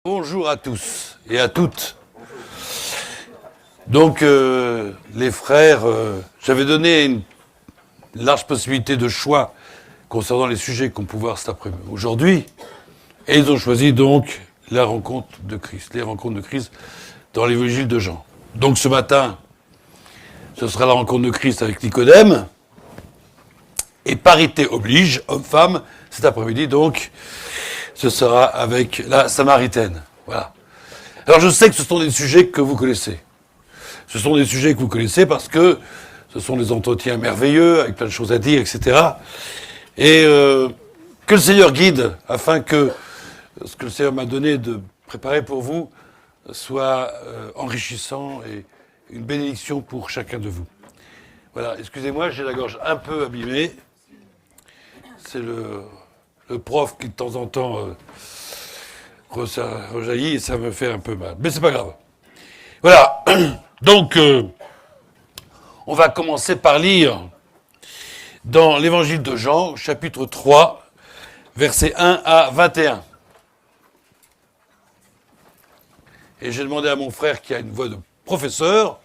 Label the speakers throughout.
Speaker 1: Bonjour à tous et à toutes. Donc, les frères, j'avais donné une large possibilité de choix concernant les sujets qu'on pouvait voir cet après-midi aujourd'hui, et ils ont choisi donc la rencontre de Christ, les rencontres de Christ dans l'évangile de Jean. Donc ce matin, ce sera la rencontre de Christ avec Nicodème, et parité oblige, homme-femme, cet après-midi donc, ce sera avec la Samaritaine. Voilà. Alors je sais que ce sont des sujets que vous connaissez. Ce sont des sujets que vous connaissez parce que ce sont des entretiens merveilleux, avec plein de choses à dire, etc. Et que le Seigneur guide afin que ce que le Seigneur m'a donné de préparer pour vous soit enrichissant et une bénédiction pour chacun de vous. Voilà, excusez-moi, j'ai la gorge un peu abîmée. C'est le prof qui de temps en temps rejaillit et ça me fait un peu mal. Mais c'est pas grave. Voilà, donc on va commencer par lire dans l'évangile de Jean, chapitre 3, versets 1 à 21. Et j'ai demandé à mon frère qui a une voix de professeur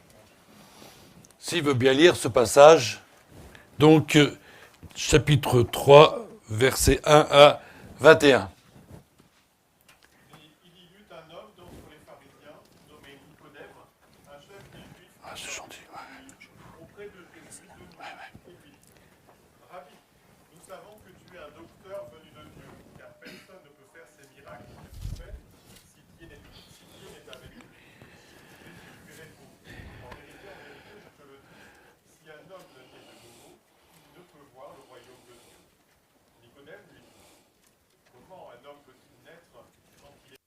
Speaker 1: s'il veut bien lire ce passage. Donc, chapitre 3, versets 1 à 21.
Speaker 2: Il y eut un homme d'entre les pharisiens, nommé Nicodème, un chef des Juifs,
Speaker 1: Ah, c'est gentil.
Speaker 2: auprès de Jésus de nous, et lui dit, Rabbi, nous savons que tu es un docteur venu de Dieu, car personne ne peut faire ces miracles que tu fais si Dieu n'est avec lui. Jésus lui répond, en vérité, je te le dis, si un homme ne naît de nouveau, il ne peut voir le royaume de Dieu. Nicodème lui dit, comment un homme peut-il naître sans qu'il ait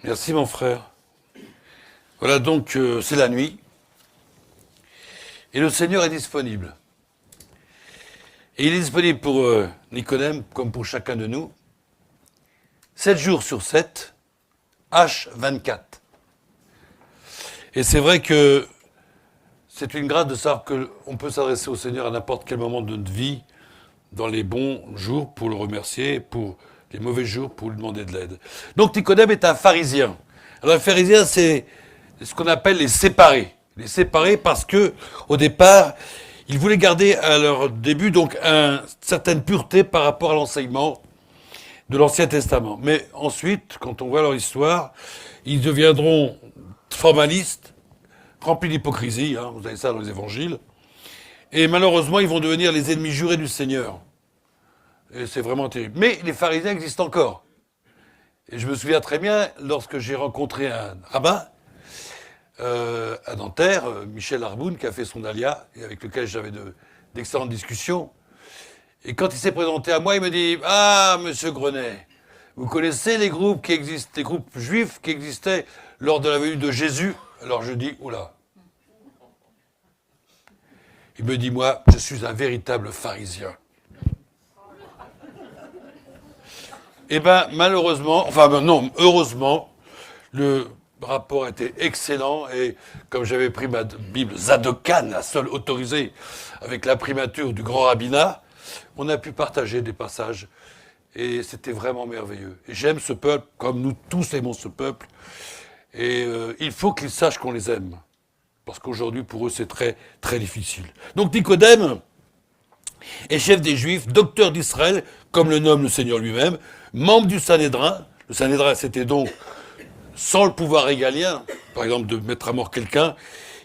Speaker 1: Merci mon frère. Voilà donc, c'est la nuit. Et le Seigneur est disponible. Et il est disponible pour Nicodème, comme pour chacun de nous, 7 jours sur 7, H24. Et c'est vrai que c'est une grâce de savoir qu'on peut s'adresser au Seigneur à n'importe quel moment de notre vie, dans les bons jours pour le remercier, pour les mauvais jours pour lui demander de l'aide. Donc Nicodème est un pharisien. Alors un pharisien, c'est ce qu'on appelle les séparés. Les séparés parce que, au départ, ils voulaient garder à leur début donc une certaine pureté par rapport à l'enseignement de l'Ancien Testament. Mais ensuite, quand on voit leur histoire, ils deviendront formalistes, remplis d'hypocrisie, hein, vous avez ça dans les évangiles, et malheureusement, ils vont devenir les ennemis jurés du Seigneur. Et c'est vraiment terrible. Mais les pharisiens existent encore. Et je me souviens très bien, lorsque j'ai rencontré un rabbin à Nanterre, Michel Arboun, qui a fait son alia, et avec lequel j'avais d'excellentes discussions. Et quand il s'est présenté à moi, il me dit « Ah, monsieur Grenet, vous connaissez les groupes qui existent, les groupes juifs qui existaient lors de la venue de Jésus ?» Alors je dis « Oula !» Il me dit « Moi, je suis un véritable pharisien. » Eh bien, malheureusement, enfin non, heureusement, le rapport était excellent et comme j'avais pris ma Bible Zadokan, la seule autorisée avec la primature du grand rabbinat, on a pu partager des passages et c'était vraiment merveilleux. Et j'aime ce peuple, comme nous tous aimons ce peuple, et il faut qu'ils sachent qu'on les aime, parce qu'aujourd'hui, pour eux, c'est très, très difficile. Donc Nicodème est chef des Juifs, docteur d'Israël, comme le nomme le Seigneur lui-même, membre du Sanhédrin. Le Sanhédrin, c'était donc, sans le pouvoir régalien, par exemple de mettre à mort quelqu'un,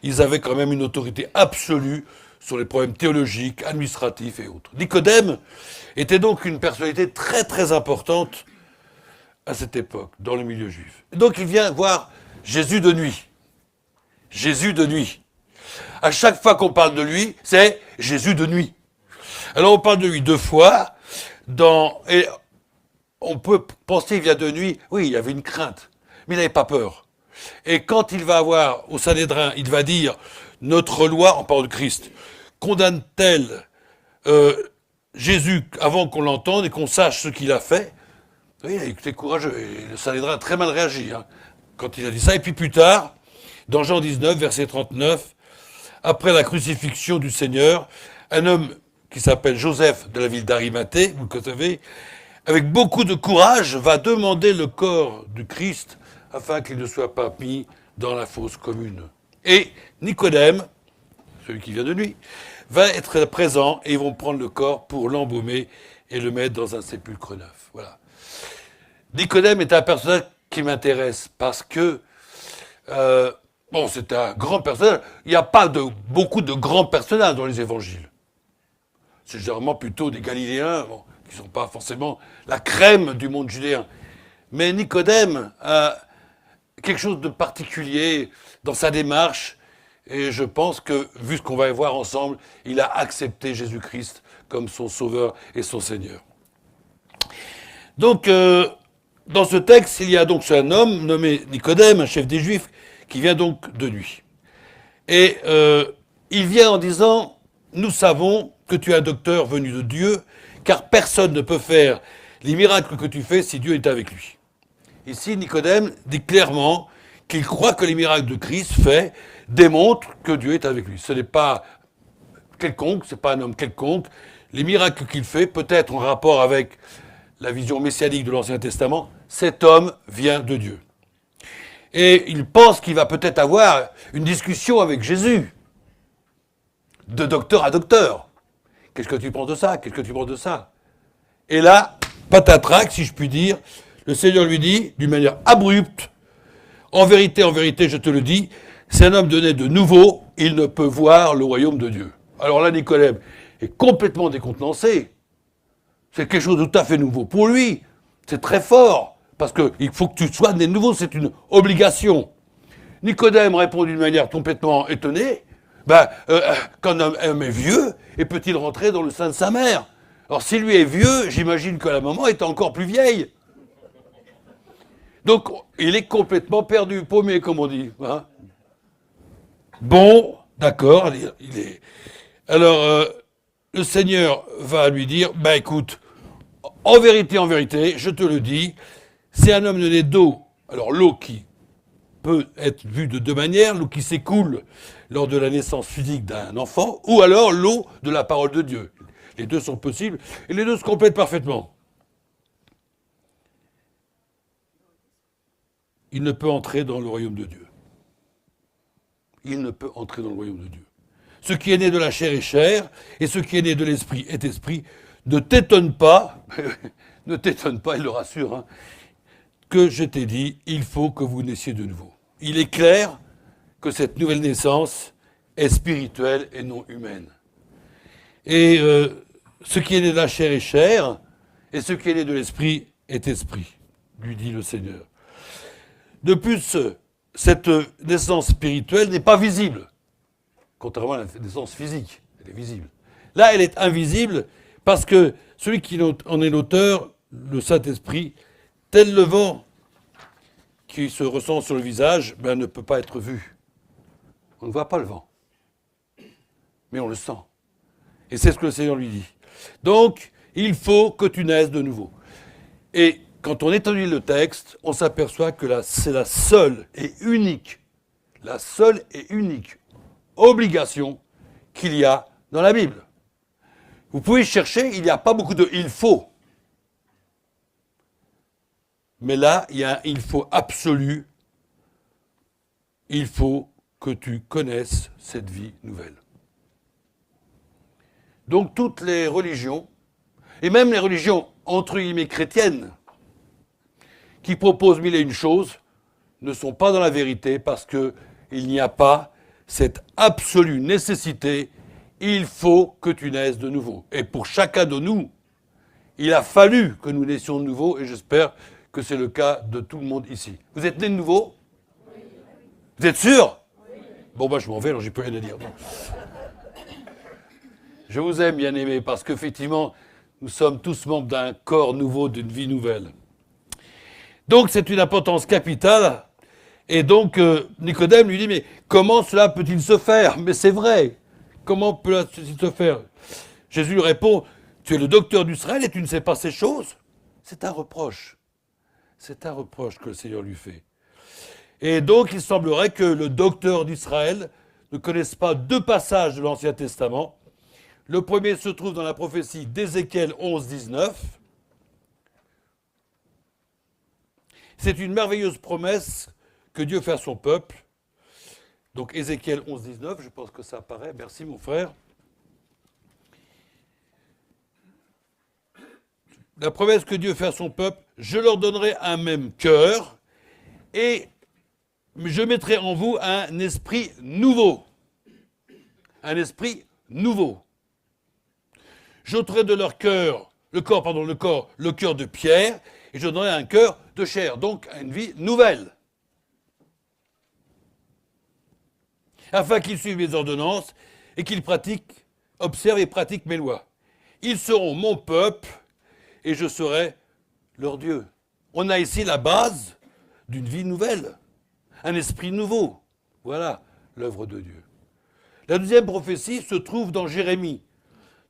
Speaker 1: ils avaient quand même une autorité absolue sur les problèmes théologiques, administratifs et autres. Nicodème était donc une personnalité très très importante à cette époque, dans le milieu juif. Et donc il vient voir Jésus de nuit. Jésus de nuit. À chaque fois qu'on parle de lui, c'est Jésus de nuit. Alors on parle de lui deux fois, et on peut penser qu'il vient de nuit, oui, il y avait une crainte, mais il n'avait pas peur. Et quand il va avoir au Sanhédrin, il va dire, notre loi, on parle de Christ, condamne-t-elle Jésus avant qu'on l'entende et qu'on sache ce qu'il a fait? Oui, il a été courageux, et le Sanhédrin a très mal réagi quand il a dit ça. Et puis plus tard, dans Jean 19, verset 39, après la crucifixion du Seigneur, un homme qui s'appelle Joseph de la ville d'Arimathée, vous le savez, avec beaucoup de courage, va demander le corps du Christ afin qu'il ne soit pas mis dans la fosse commune. Et Nicodème, celui qui vient de nuit, va être présent et ils vont prendre le corps pour l'embaumer et le mettre dans un sépulcre neuf. Voilà. Nicodème est un personnage qui m'intéresse parce que, c'est un grand personnage. Il n'y a pas beaucoup de grands personnages dans les évangiles. C'est généralement plutôt des Galiléens, qui ne sont pas forcément la crème du monde judéen. Mais Nicodème a quelque chose de particulier dans sa démarche, et je pense que, vu ce qu'on va voir ensemble, il a accepté Jésus-Christ comme son sauveur et son Seigneur. Donc, dans ce texte, il y a donc un homme nommé Nicodème, un chef des Juifs, qui vient donc de nuit. Et il vient en disant, nous savons que tu es un docteur venu de Dieu, car personne ne peut faire les miracles que tu fais si Dieu est avec lui. Ici, Nicodème dit clairement qu'il croit que les miracles de Christ faits démontrent que Dieu est avec lui. Ce n'est pas quelconque, ce n'est pas un homme quelconque. Les miracles qu'il fait, peut-être en rapport avec la vision messianique de l'Ancien Testament, cet homme vient de Dieu. Et il pense qu'il va peut-être avoir une discussion avec Jésus, de docteur à docteur. Qu'est-ce que tu penses de ça? Qu'est-ce que tu penses de ça? Et là, patatrac, si je puis dire, le Seigneur lui dit, d'une manière abrupte, en vérité, je te le dis, c'est un homme né de nouveau, il ne peut voir le royaume de Dieu. Alors là, Nicodème est complètement décontenancé. C'est quelque chose de tout à fait nouveau. Pour lui, c'est très fort, parce qu'il faut que tu sois né de nouveau, c'est une obligation. Nicodème répond d'une manière complètement étonnée, quand un homme est vieux, et peut-il rentrer dans le sein de sa mère? Alors si lui est vieux, j'imagine que la maman est encore plus vieille. Donc il est complètement perdu, paumé comme on dit. Hein. Bon, d'accord, il est... Alors le Seigneur va lui dire, écoute, en vérité, je te le dis, c'est un homme né d'eau. Alors l'eau qui peut être vue de deux manières, l'eau qui s'écoule lors de la naissance physique d'un enfant, ou alors l'eau de la parole de Dieu. Les deux sont possibles, et les deux se complètent parfaitement. Il ne peut entrer dans le royaume de Dieu. Il ne peut entrer dans le royaume de Dieu. Ce qui est né de la chair est chair, et ce qui est né de l'esprit est esprit. Ne t'étonne pas, ne t'étonne pas, il le rassure, hein, que je t'ai dit, il faut que vous naissiez de nouveau. Il est clair que cette nouvelle naissance est spirituelle et non humaine. Et ce qui est né de la chair est chair, et ce qui est né de l'esprit est esprit, lui dit le Seigneur. De plus, cette naissance spirituelle n'est pas visible, contrairement à la naissance physique, elle est visible. Là, elle est invisible parce que celui qui en est l'auteur, le Saint-Esprit, tel le vent qui se ressent sur le visage, ne peut pas être vu. On ne voit pas le vent, mais on le sent. Et c'est ce que le Seigneur lui dit. Donc, il faut que tu naisses de nouveau. Et quand on étudie le texte, on s'aperçoit que c'est la seule et unique obligation qu'il y a dans la Bible. Vous pouvez chercher, il n'y a pas beaucoup de « il faut ». Mais là, il y a un « il faut » absolu. Il faut que tu connaisses cette vie nouvelle. Donc toutes les religions, et même les religions entre guillemets chrétiennes, qui proposent mille et une choses, ne sont pas dans la vérité parce qu'il n'y a pas cette absolue nécessité, il faut que tu naisses de nouveau. Et pour chacun de nous, il a fallu que nous naissions de nouveau, et j'espère que c'est le cas de tout le monde ici. Vous êtes nés de nouveau ? Oui. Vous êtes sûr ? Oui. Bon, je m'en vais, alors j'ai plus rien à dire. Non. Je vous aime, bien-aimés, parce qu'effectivement, nous sommes tous membres d'un corps nouveau, d'une vie nouvelle. Donc, c'est une importance capitale. Et donc, Nicodème lui dit, mais comment cela peut-il se faire ? Mais c'est vrai. Comment peut-il se faire ? Jésus lui répond, tu es le docteur d'Israël et tu ne sais pas ces choses ? C'est un reproche. C'est un reproche que le Seigneur lui fait. Et donc, il semblerait que le docteur d'Israël ne connaisse pas deux passages de l'Ancien Testament. Le premier se trouve dans la prophétie d'Ézéchiel 11, 19. C'est une merveilleuse promesse que Dieu fait à son peuple. Donc Ézéchiel 11, 19, je pense que ça apparaît. Merci mon frère. La promesse que Dieu fait à son peuple, je leur donnerai un même cœur et je mettrai en vous un esprit nouveau. Un esprit nouveau. J'ôterai de leur cœur, le cœur de pierre, et je donnerai un cœur de chair, donc une vie nouvelle. Afin qu'ils suivent mes ordonnances et qu'ils observent et pratiquent mes lois. Ils seront mon peuple et je serai leur Dieu. On a ici la base d'une vie nouvelle, un esprit nouveau. Voilà l'œuvre de Dieu. La deuxième prophétie se trouve dans Jérémie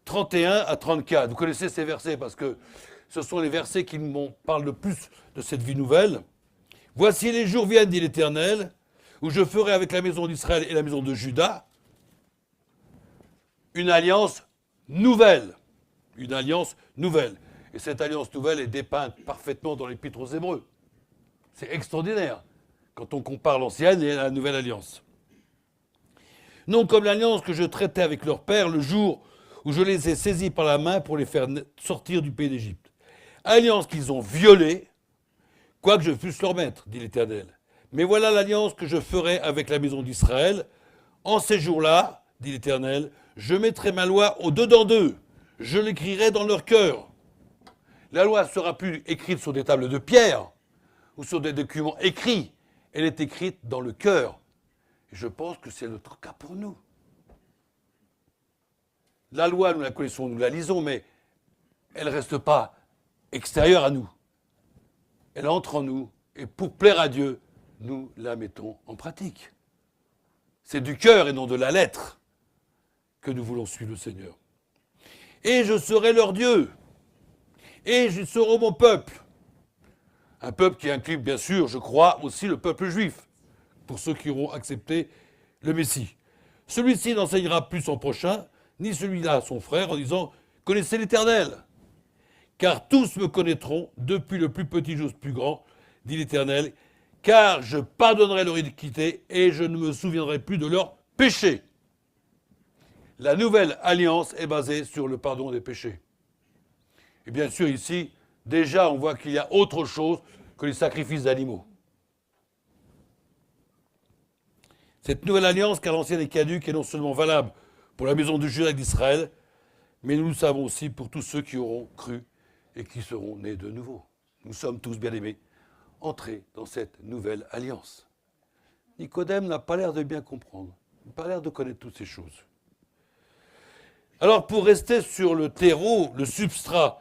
Speaker 1: 31 à 34. Vous connaissez ces versets parce que ce sont les versets qui nous parlent le plus de cette vie nouvelle. Voici les jours viennent, dit l'Éternel, où je ferai avec la maison d'Israël et la maison de Juda une alliance nouvelle. Une alliance nouvelle. Et cette alliance nouvelle est dépeinte parfaitement dans l'Épître aux Hébreux. C'est extraordinaire quand on compare l'ancienne et la nouvelle alliance. Non comme l'alliance que je traitais avec leur père le jour où je les ai saisis par la main pour les faire sortir du pays d'Égypte. Alliance qu'ils ont violée, quoique je fusse leur maître, dit l'Éternel. Mais voilà l'alliance que je ferai avec la maison d'Israël. En ces jours-là, dit l'Éternel, je mettrai ma loi au-dedans d'eux. Je l'écrirai dans leur cœur. La loi ne sera plus écrite sur des tables de pierre ou sur des documents écrits. Elle est écrite dans le cœur. Et je pense que c'est notre cas pour nous. La loi, nous la connaissons, nous la lisons, mais elle ne reste pas extérieure à nous. Elle entre en nous, et pour plaire à Dieu, nous la mettons en pratique. C'est du cœur et non de la lettre que nous voulons suivre le Seigneur. Et je serai leur Dieu, et ils seront mon peuple. Un peuple qui inclut, bien sûr, je crois, aussi le peuple juif, pour ceux qui auront accepté le Messie. Celui-ci n'enseignera plus son prochain, ni celui-là à son frère, en disant « Connaissez l'Éternel ». Car tous me connaîtront, depuis le plus petit jusqu'au plus grand, dit l'Éternel, car je pardonnerai leur iniquité et je ne me souviendrai plus de leurs péchés. La nouvelle alliance est basée sur le pardon des péchés. Et bien sûr, ici, déjà on voit qu'il y a autre chose que les sacrifices d'animaux. Cette nouvelle alliance, car l'ancienne est caduque, est non seulement valable pour la maison de Juda et d'Israël, mais nous le savons aussi pour tous ceux qui auront cru et qui seront nés de nouveau. Nous sommes tous, bien-aimés, entrés dans cette nouvelle alliance. Nicodème n'a pas l'air de bien comprendre, il n'a pas l'air de connaître toutes ces choses. Alors, pour rester sur le terreau, le substrat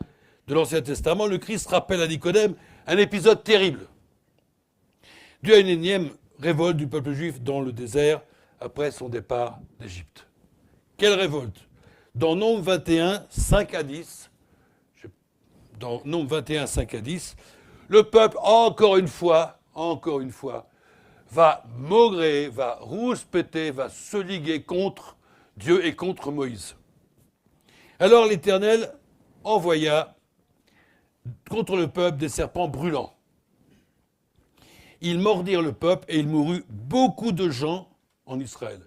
Speaker 1: de l'Ancien Testament, le Christ rappelle à Nicodème un épisode terrible, dû à une énième révolte du peuple juif dans le désert après son départ d'Égypte. Quelle révolte? Dans Nombre 21, 5 à 10, le peuple, encore une fois, va maugréer, va rouspéter, va se liguer contre Dieu et contre Moïse. Alors l'Éternel envoya contre le peuple des serpents brûlants. Ils mordirent le peuple et il mourut beaucoup de gens en Israël.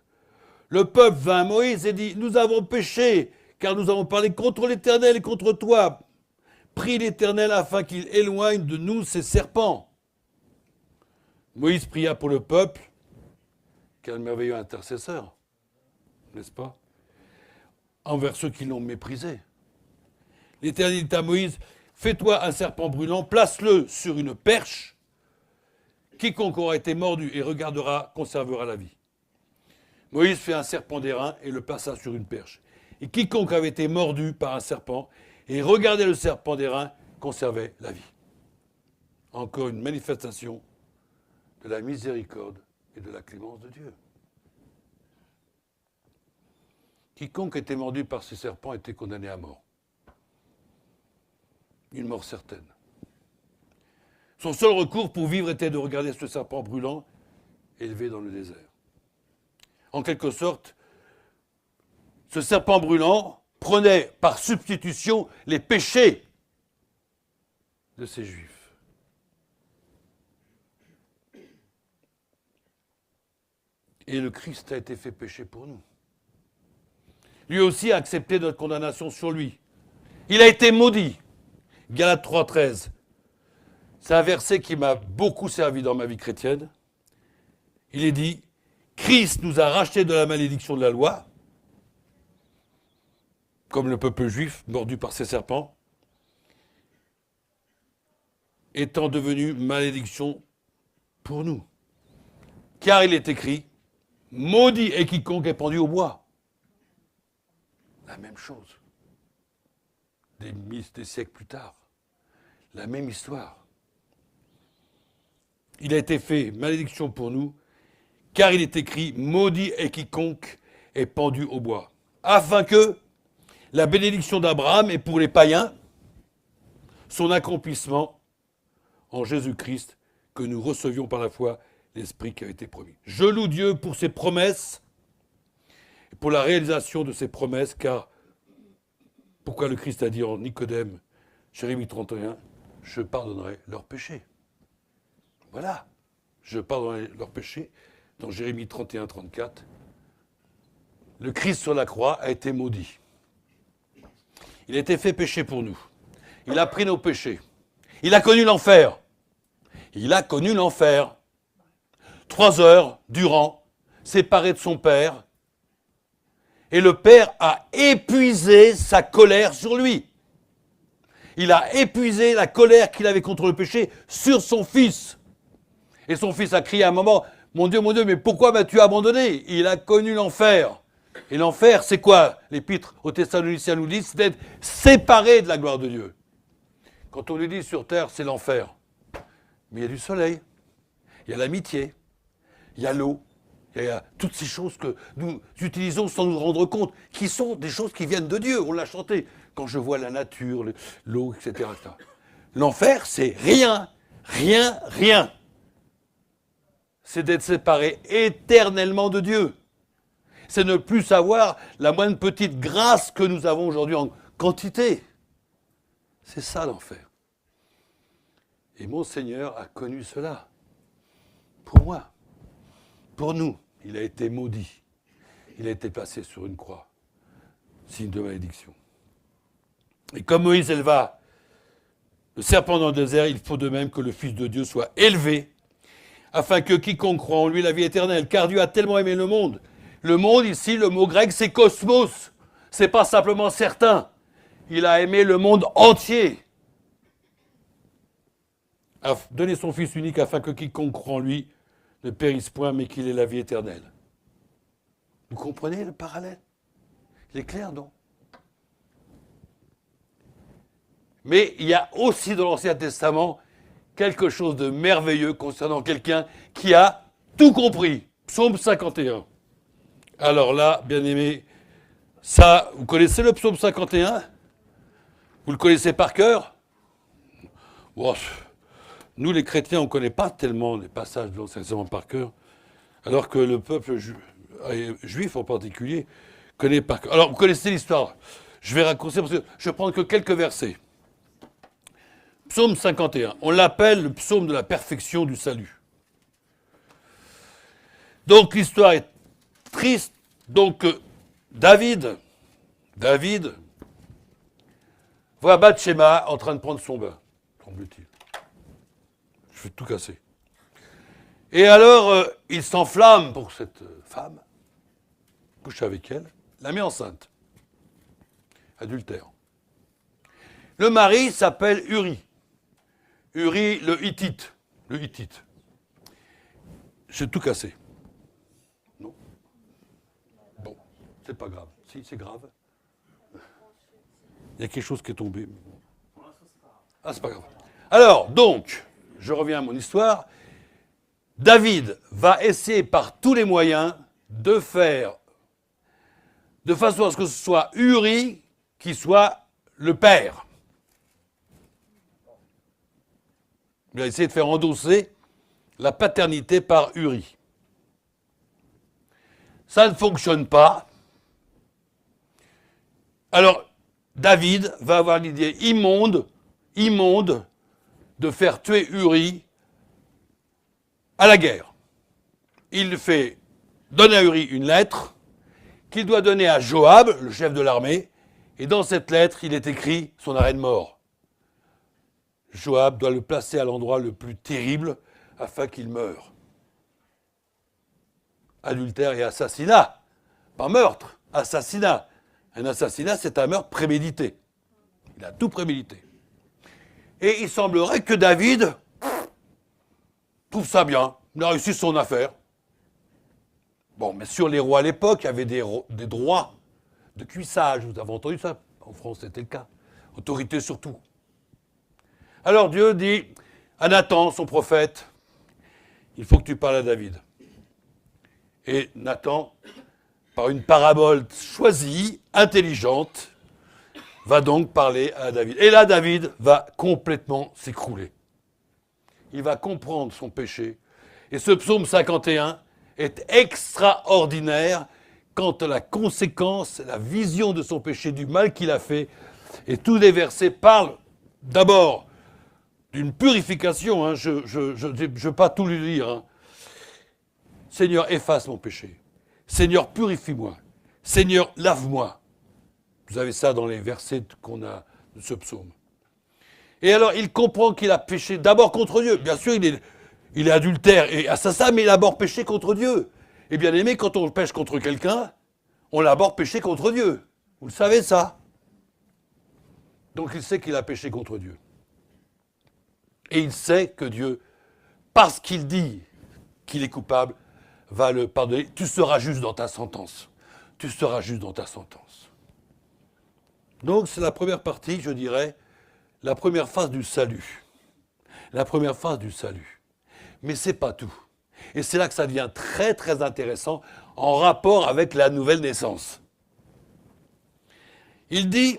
Speaker 1: Le peuple vint à Moïse et dit, nous avons péché, car nous avons parlé contre l'Éternel et contre toi. Prie l'Éternel afin qu'il éloigne de nous ces serpents. Moïse pria pour le peuple. Quel merveilleux intercesseur, n'est-ce pas? Envers ceux qui l'ont méprisé. L'Éternel dit à Moïse, fais-toi un serpent brûlant, place-le sur une perche. Quiconque aura été mordu et regardera conservera la vie. Moïse fait un serpent d'airain et le plaça sur une perche. Et quiconque avait été mordu par un serpent et regardait le serpent d'airain conservait la vie. Encore une manifestation de la miséricorde et de la clémence de Dieu. Quiconque était mordu par ces serpents était condamné à mort. Une mort certaine. Son seul recours pour vivre était de regarder ce serpent brûlant élevé dans le désert. En quelque sorte, ce serpent brûlant prenait par substitution les péchés de ces Juifs. Et le Christ a été fait péché pour nous. Lui aussi a accepté notre condamnation sur lui. Il a été maudit. Galates 3,13. C'est un verset qui m'a beaucoup servi dans ma vie chrétienne. Il est dit, Christ nous a rachetés de la malédiction de la loi, comme le peuple juif mordu par ses serpents, étant devenu malédiction pour nous. Car il est écrit, maudit est quiconque est pendu au bois. La même chose. Des siècles plus tard. La même histoire. Il a été fait malédiction pour nous, car il est écrit, maudit est quiconque est pendu au bois. Afin que la bénédiction d'Abraham est pour les païens, son accomplissement en Jésus-Christ, que nous recevions par la foi l'Esprit qui a été promis. Je loue Dieu pour ses promesses, et pour la réalisation de ses promesses, car pourquoi le Christ a dit en Nicodème, Jérémie 31, je pardonnerai leurs péchés. Voilà, je pardonnerai leurs péchés. Dans Jérémie 31, 34, le Christ sur la croix a été maudit. Il a été fait péché pour nous. Il a pris nos péchés. Il a connu l'enfer. Il a connu l'enfer. 3 heures durant, séparé de son Père. Et le Père a épuisé sa colère sur lui. Il a épuisé la colère qu'il avait contre le péché sur son Fils. Et son Fils a crié à un moment, mon Dieu, mais pourquoi m'as-tu abandonné? Il a connu l'enfer. Et l'enfer, c'est quoi? L'épître aux Thessaloniciens nous dit, c'est d'être séparé de la gloire de Dieu. Quand on lui dit sur terre, c'est l'enfer. Mais il y a du soleil, il y a l'amitié, il y a l'eau, il y a toutes ces choses que nous utilisons sans nous rendre compte, qui sont des choses qui viennent de Dieu. On l'a chanté. Quand je vois la nature, l'eau, etc. L'enfer, c'est rien, rien, rien. C'est d'être séparé éternellement de Dieu. C'est ne plus savoir la moindre petite grâce que nous avons aujourd'hui en quantité. C'est ça l'enfer. Et mon Seigneur a connu cela. Pour moi. Pour nous. Il a été maudit. Il a été placé sur une croix. Signe de malédiction. Et comme Moïse éleva le serpent dans le désert, il faut de même que le Fils de Dieu soit élevé, afin que quiconque croit en lui la vie éternelle. Car Dieu a tellement aimé le monde. Le monde, ici, le mot grec, c'est cosmos. C'est pas simplement certain. Il a aimé le monde entier. A donné son Fils unique afin que quiconque croit en lui ne périsse point, mais qu'il ait la vie éternelle. Vous comprenez le parallèle? Il est clair, non? Mais il y a aussi dans l'Ancien Testament quelque chose de merveilleux concernant quelqu'un qui a tout compris. Psaume 51. Alors là, bien aimé, ça, vous connaissez le psaume 51? Vous le connaissez par cœur? Bon, nous, les chrétiens, on ne connaît pas tellement les passages de l'Ancien Testament par cœur, alors que le peuple juif en particulier connaît par cœur. Alors, vous connaissez l'histoire. Je vais raccourcir parce que je ne prends que quelques versets. Psaume 51. On l'appelle le psaume de la perfection du salut. Donc, l'histoire est triste. Donc, David voit Bathsheba en train de prendre son bain, semble-t-il. Je vais tout casser. Et alors, il s'enflamme pour cette femme, couche avec elle, la met enceinte. Adultère. Le mari s'appelle Uri. Uri, le Hittite. Le Hittite. J'ai tout cassé. Non? Bon, c'est pas grave. Si, c'est grave. Il y a quelque chose qui est tombé. Ah, c'est pas grave. Alors, donc, je reviens à mon histoire. David va essayer par tous les moyens de faire de façon à ce que ce soit Uri qui soit le père. Il a essayé de faire endosser la paternité par Uri. Ça ne fonctionne pas. Alors, David va avoir l'idée immonde de faire tuer Uri à la guerre. Il fait donner à Uri une lettre qu'il doit donner à Joab, le chef de l'armée, et dans cette lettre, il est écrit son arrêt de mort. Joab doit le placer à l'endroit le plus terrible afin qu'il meure. Adultère et assassinat, pas meurtre, assassinat. Un assassinat, c'est un meurtre prémédité. Il a tout prémédité. Et il semblerait que David trouve ça bien. Il a réussi son affaire. Bon, mais sur les rois à l'époque, il y avait des droits de cuissage. Vous avez entendu ça? En France, c'était le cas. Autorité surtout. Alors Dieu dit à Nathan, son prophète, il faut que tu parles à David. Et Nathan, par une parabole choisie, intelligente, va donc parler à David. Et là, David va complètement s'écrouler. Il va comprendre son péché. Et ce psaume 51 est extraordinaire quant à la conséquence, la vision de son péché, du mal qu'il a fait. Et tous les versets parlent d'abord d'une purification. Hein, je ne vais pas tout lui lire. Hein. Seigneur, efface mon péché. Seigneur, purifie-moi. Seigneur, lave-moi. Vous avez ça dans les versets qu'on a de ce psaume. Et alors, il comprend qu'il a péché d'abord contre Dieu. Bien sûr, il est adultère et assassin, mais il a d'abord péché contre Dieu. Et bien aimé, quand on pêche contre quelqu'un, on l'a d'abord péché contre Dieu. Vous le savez, ça? Donc, il sait qu'il a péché contre Dieu. Et il sait que Dieu, parce qu'il dit qu'il est coupable, va le pardonner. Tu seras juste dans ta sentence. Tu seras juste dans ta sentence. Donc, c'est la première partie, je dirais, la première phase du salut. La première phase du salut. Mais ce n'est pas tout. Et c'est là que ça devient très, très intéressant en rapport avec la nouvelle naissance. Il dit,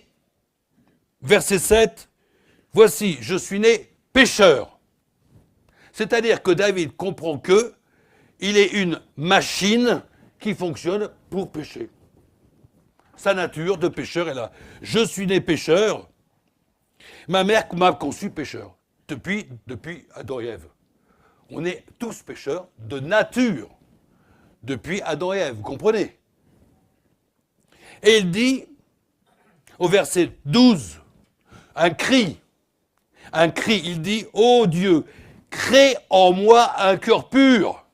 Speaker 1: verset 7, « Voici, je suis né pécheur. » C'est-à-dire que David comprend que il est une machine qui fonctionne pour pécher. Sa nature de pécheur est là. Je suis né pécheur. Ma mère m'a conçu pécheur. Depuis Adam et Ève. On est tous pécheurs de nature. Depuis Adam et Ève. Vous comprenez? Et il dit, au verset 12, un cri un cri, il dit « Ô Dieu, crée en moi un cœur pur,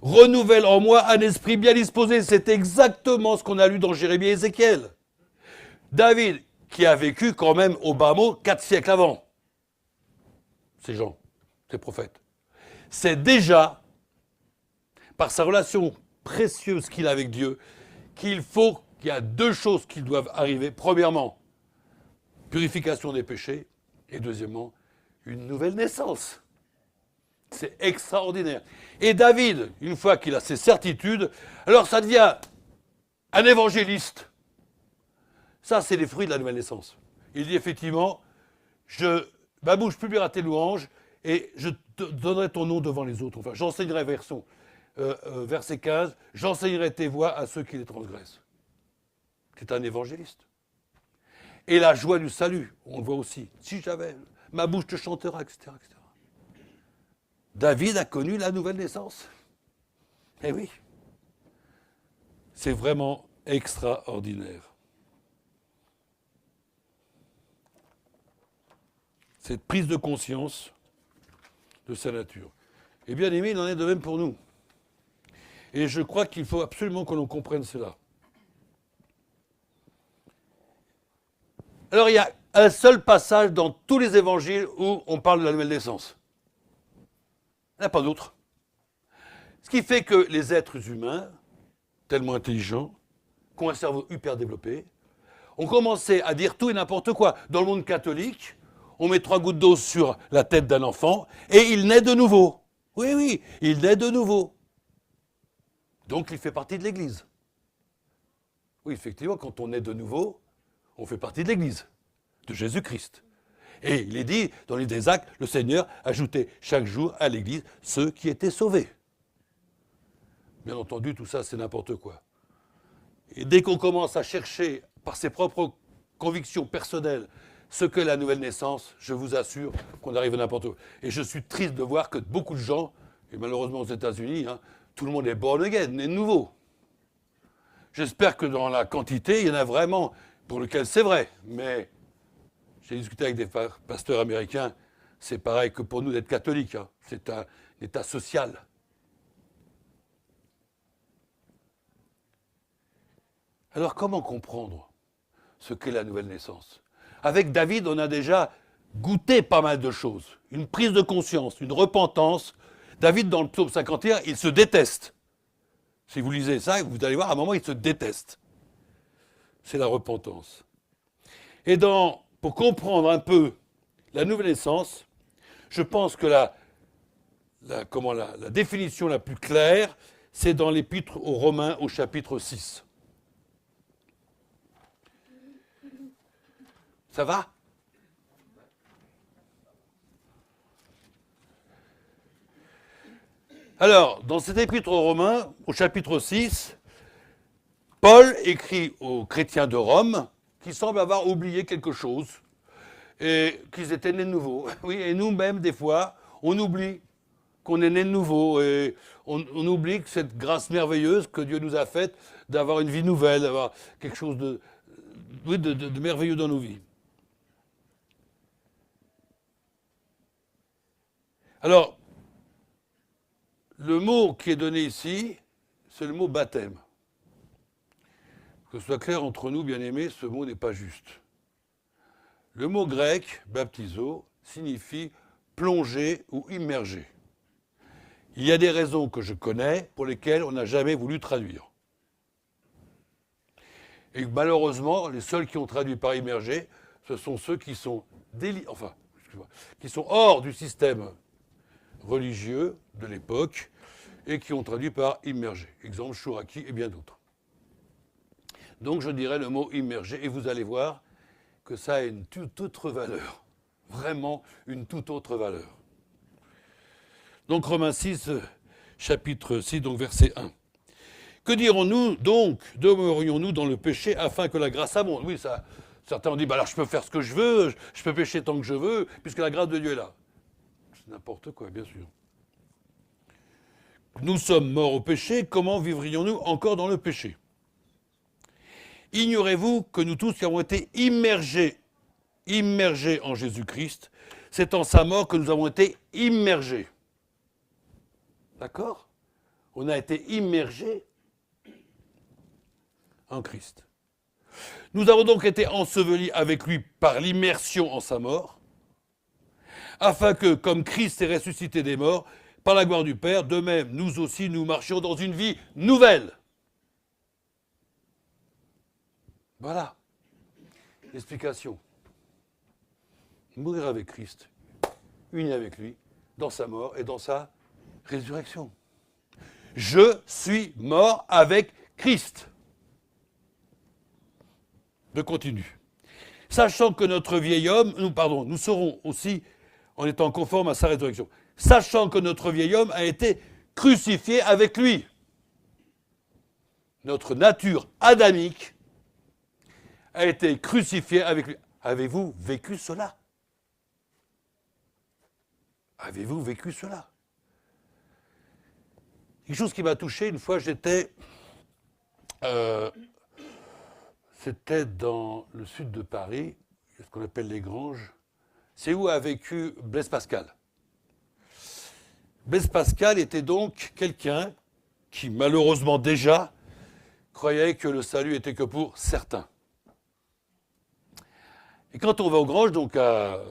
Speaker 1: renouvelle en moi un esprit bien disposé. » C'est exactement ce qu'on a lu dans Jérémie et Ézéchiel. David, qui a vécu quand même au bas mot 4 siècles avant, ces gens, ces prophètes, c'est déjà, par sa relation précieuse qu'il a avec Dieu, qu'il y a 2 choses qui doivent arriver. Premièrement, purification des péchés, et deuxièmement, une nouvelle naissance. C'est extraordinaire. Et David, une fois qu'il a ces certitudes, alors ça devient un évangéliste. Ça, c'est les fruits de la nouvelle naissance. Il dit effectivement, ma bouche publiera tes louanges et je te donnerai ton nom devant les autres. Enfin, j'enseignerai verset 15, j'enseignerai tes voies à ceux qui les transgressent. C'est un évangéliste. Et la joie du salut, on le voit aussi. Si j'avais, ma bouche te chantera, etc., etc. David a connu la nouvelle naissance. Eh oui. C'est vraiment extraordinaire. Cette prise de conscience de sa nature. Et bien aimé, il en est de même pour nous. Et je crois qu'il faut absolument que l'on comprenne cela. Alors il y a un seul passage dans tous les évangiles où on parle de la nouvelle naissance. Il n'y en a pas d'autre. Ce qui fait que les êtres humains, tellement intelligents, qui ont un cerveau hyper développé, ont commencé à dire tout et n'importe quoi. Dans le monde catholique, on met 3 gouttes d'eau sur la tête d'un enfant et il naît de nouveau. Oui, oui, il naît de nouveau. Donc il fait partie de l'Église. Oui, effectivement, quand on naît de nouveau, on fait partie de l'Église, de Jésus-Christ. Et il est dit, dans les des Actes, le Seigneur ajoutait chaque jour à l'Église ceux qui étaient sauvés. Bien entendu, tout ça, c'est n'importe quoi. Et dès qu'on commence à chercher, par ses propres convictions personnelles, ce qu'est la nouvelle naissance, je vous assure qu'on arrive à n'importe où. Et je suis triste de voir que beaucoup de gens, et malheureusement aux États-Unis, tout le monde est born again, né de nouveau. J'espère que dans la quantité, il y en a vraiment pour lequel c'est vrai. Mais j'ai discuté avec des pasteurs américains, c'est pareil que pour nous d'être catholiques. C'est un état social. Alors comment comprendre ce qu'est la nouvelle naissance? Avec David, on a déjà goûté pas mal de choses. Une prise de conscience, une repentance. David, dans le psaume 51, il se déteste. Si vous lisez ça, vous allez voir, à un moment, il se déteste. C'est la repentance. Et pour comprendre un peu la nouvelle naissance, je pense que la définition la plus claire, c'est dans l'Épître aux Romains au chapitre 6. Ça va? Alors, dans cet épître aux Romains, au chapitre 6, Paul écrit aux chrétiens de Rome qui semblent avoir oublié quelque chose et qu'ils étaient nés de nouveau. Oui, et nous-mêmes, des fois, on oublie qu'on est nés de nouveau et on oublie que cette grâce merveilleuse que Dieu nous a faite d'avoir une vie nouvelle, d'avoir quelque chose de merveilleux dans nos vies. Alors, le mot qui est donné ici, c'est le mot baptême. Que ce soit clair entre nous, bien-aimés, ce mot n'est pas juste. Le mot grec, baptizo, signifie plonger ou immerger. Il y a des raisons que je connais pour lesquelles on n'a jamais voulu traduire. Et malheureusement, les seuls qui ont traduit par immerger, ce sont ceux qui sont qui sont hors du système religieux de l'époque et qui ont traduit par immerger. Exemple, Chouraki et bien d'autres. Donc je dirais le mot immerger et vous allez voir que ça a une toute autre valeur. Vraiment une toute autre valeur. Donc Romains 6, chapitre 6, donc verset 1. Que dirons-nous donc? Demeurions-nous dans le péché afin que la grâce abonde? Oui, ça, certains ont dit, alors je peux faire ce que je veux, je peux pécher tant que je veux, puisque la grâce de Dieu est là. C'est n'importe quoi, bien sûr. Nous sommes morts au péché, comment vivrions-nous encore dans le péché? Ignorez-vous que nous tous avons été immergés immergés en Jésus-Christ, c'est en sa mort que nous avons été immergés. D'accord? On a été immergés en Christ. Nous avons donc été ensevelis avec lui par l'immersion en sa mort, afin que, comme Christ est ressuscité des morts, par la gloire du Père, de même, nous aussi, nous marchions dans une vie nouvelle. Voilà l'explication. Mourir avec Christ, uni avec lui, dans sa mort et dans sa résurrection. Je suis mort avec Christ. Je continue. Sachant que notre vieil homme, nous serons aussi en étant conformes à sa résurrection. Sachant que notre vieil homme a été crucifié avec lui. Notre nature adamique a été crucifiée avec lui. Avez-vous vécu cela? Avez-vous vécu cela? Quelque chose qui m'a touché, une fois c'était dans le sud de Paris, ce qu'on appelle les Granges. C'est où a vécu Blaise Pascal. Blaise Pascal était donc quelqu'un qui, malheureusement déjà, croyait que le salut était que pour certains. Et quand on va aux Granges, donc là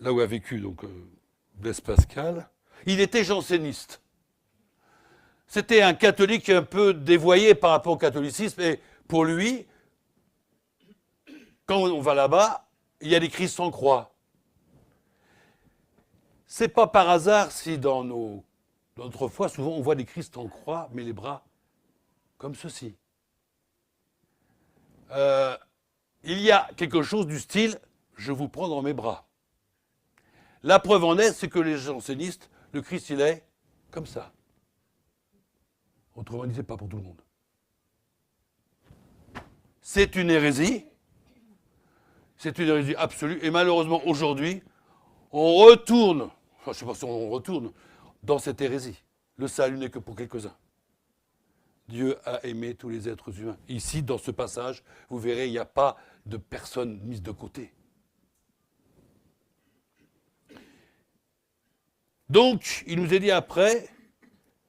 Speaker 1: où a vécu Blaise Pascal, il était janséniste. C'était un catholique un peu dévoyé par rapport au catholicisme, et pour lui, quand on va là-bas, il y a des Christ en croix. C'est pas par hasard si dans notre foi, souvent on voit des Christ en croix, mais les bras comme ceci. Il y a quelque chose du style « je vous prends dans mes bras ». La preuve en est, c'est que les jansénistes, le Christ il est comme ça. Autrement dit, c'est pas pour tout le monde. C'est une hérésie. C'est une hérésie absolue. Et malheureusement, aujourd'hui, on retourne, je ne sais pas si on retourne, dans cette hérésie. Le salut n'est que pour quelques-uns. Dieu a aimé tous les êtres humains. Ici, dans ce passage, vous verrez, il n'y a pas de personnes mises de côté. Donc, il nous est dit après,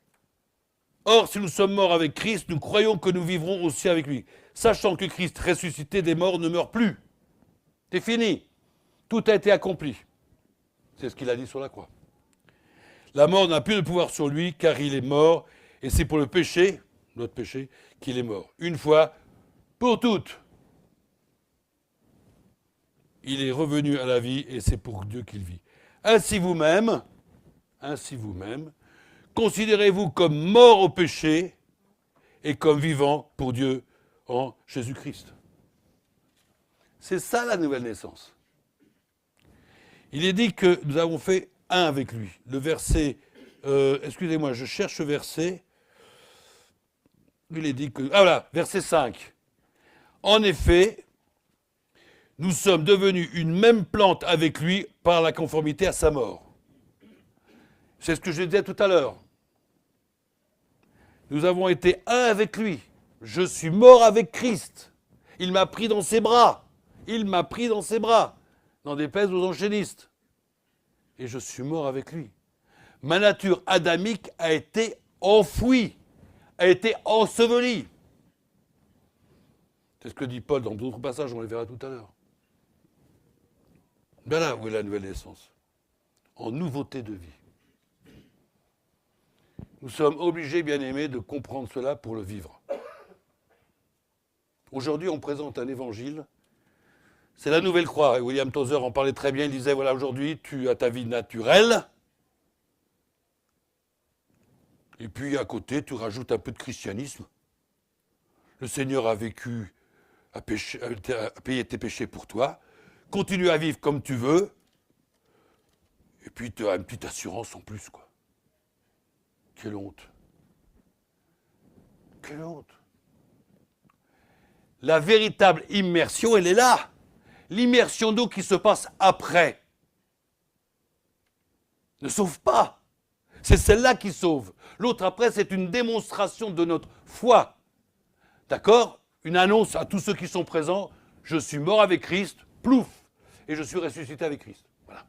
Speaker 1: « Or, si nous sommes morts avec Christ, nous croyons que nous vivrons aussi avec lui, sachant que Christ, ressuscité des morts, ne meurt plus. » C'est fini. Tout a été accompli. C'est ce qu'il a dit sur la croix. La mort n'a plus de pouvoir sur lui, car il est mort, et c'est pour le péché, notre péché, qu'il est mort. Une fois, pour toutes. Il est revenu à la vie, et c'est pour Dieu qu'il vit. Ainsi vous-même, considérez-vous comme mort au péché et comme vivant pour Dieu en Jésus-Christ. C'est ça la nouvelle naissance. Il est dit que nous avons fait un avec lui. Le verset, excusez-moi, je cherche ce verset. Il est dit que, voilà, verset 5. En effet, nous sommes devenus une même plante avec lui par la conformité à sa mort. C'est ce que je disais tout à l'heure. Nous avons été un avec lui. Je suis mort avec Christ. Il m'a pris dans ses bras. Il m'a pris dans ses bras. N'en déplaise aux jansénistes. Et je suis mort avec lui. Ma nature adamique a été enfouie, a été ensevelie. C'est ce que dit Paul dans d'autres passages, on les verra tout à l'heure. Ben là où est la nouvelle naissance. En nouveauté de vie. Nous sommes obligés, bien-aimés, de comprendre cela pour le vivre. Aujourd'hui, on présente un évangile. C'est la nouvelle croix. Et William Tozer en parlait très bien. Il disait, voilà, aujourd'hui, tu as ta vie naturelle. Et puis, à côté, tu rajoutes un peu de christianisme. Le Seigneur a vécu, a payé tes péchés pour toi. Continue à vivre comme tu veux. Et puis, tu as une petite assurance en plus, quoi. Quelle honte. Quelle honte. La véritable immersion, elle est là. L'immersion d'eau qui se passe après ne sauve pas. C'est celle-là qui sauve. L'autre après, c'est une démonstration de notre foi. D'accord? Une annonce à tous ceux qui sont présents. Je suis mort avec Christ, plouf. et je suis ressuscité avec Christ. Voilà.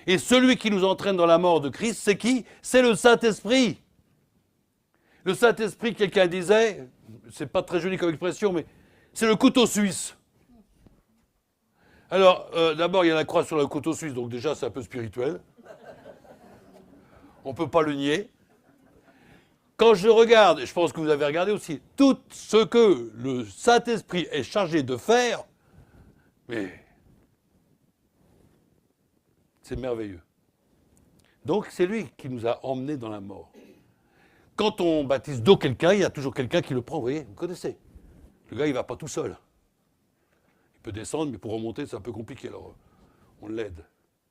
Speaker 1: Et celui qui nous entraîne dans la mort de Christ, c'est qui? C'est le Saint-Esprit. Le Saint-Esprit, quelqu'un disait, c'est pas très joli comme expression, mais c'est le couteau suisse. Alors, d'abord, il y a la croix sur le couteau suisse, donc déjà, c'est un peu spirituel. On ne peut pas le nier. Quand je regarde, et je pense que vous avez regardé aussi, tout ce que le Saint-Esprit est chargé de faire, mais c'est merveilleux. Donc, c'est lui qui nous a emmenés dans la mort. Quand on baptise d'eau quelqu'un, il y a toujours quelqu'un qui le prend, vous voyez, vous connaissez. Le gars, il ne va pas tout seul. Il peut descendre, mais pour remonter, c'est un peu compliqué, alors on l'aide.